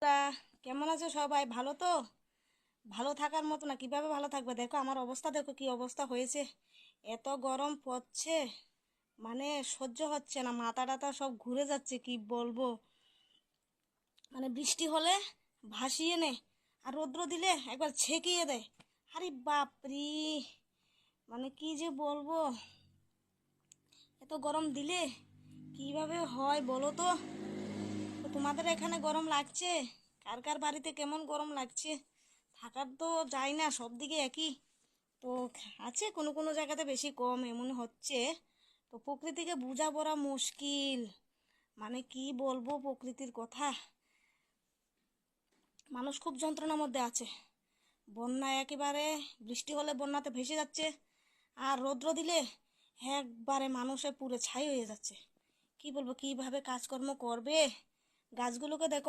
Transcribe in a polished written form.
রা, কেমন আছো সবাই? ভালো তো? ভালো থাকার মতো না, কিভাবে ভালো থাকবে? দেখো আমার অবস্থা, দেখো কি অবস্থা হয়েছে। এত গরম পড়ছে, মানে সহ্য হচ্ছে না, মাথা টাথা সব ঘুরে যাচ্ছে, কি বলবো। মানে বৃষ্টি হলে ভাসিয়ে নে, আর রৌদ্র দিলে একবার ছেঁকিয়ে দেয়। আরে বাপরি, মানে কি যে বলবো। এত গরম দিলে কিভাবে হয় বলো তো? তো তোমাদের এখানে গরম লাগছে? কার কার বাড়িতে কেমন গরম লাগছে? থাকার তো যায় না, সব দিকে একই। তো আছে কোনো কোনো জায়গাতে বেশি কম এমন হচ্ছে। তো প্রকৃতিকে বোঝা পড়া মুশকিল। মানে কি বলবো প্রকৃতির কথা। মানুষ খুব যন্ত্রণার মধ্যে আছে। বন্যা একেবারে, বৃষ্টি হলে বন্যাতে ভেসে যাচ্ছে, আর রৌদ্র দিলে একবারে মানুষে পুরো ছাই হয়ে যাচ্ছে। কি বলবো, কিভাবে কাজকর্ম করবে? গাছগুলোকে দেখো,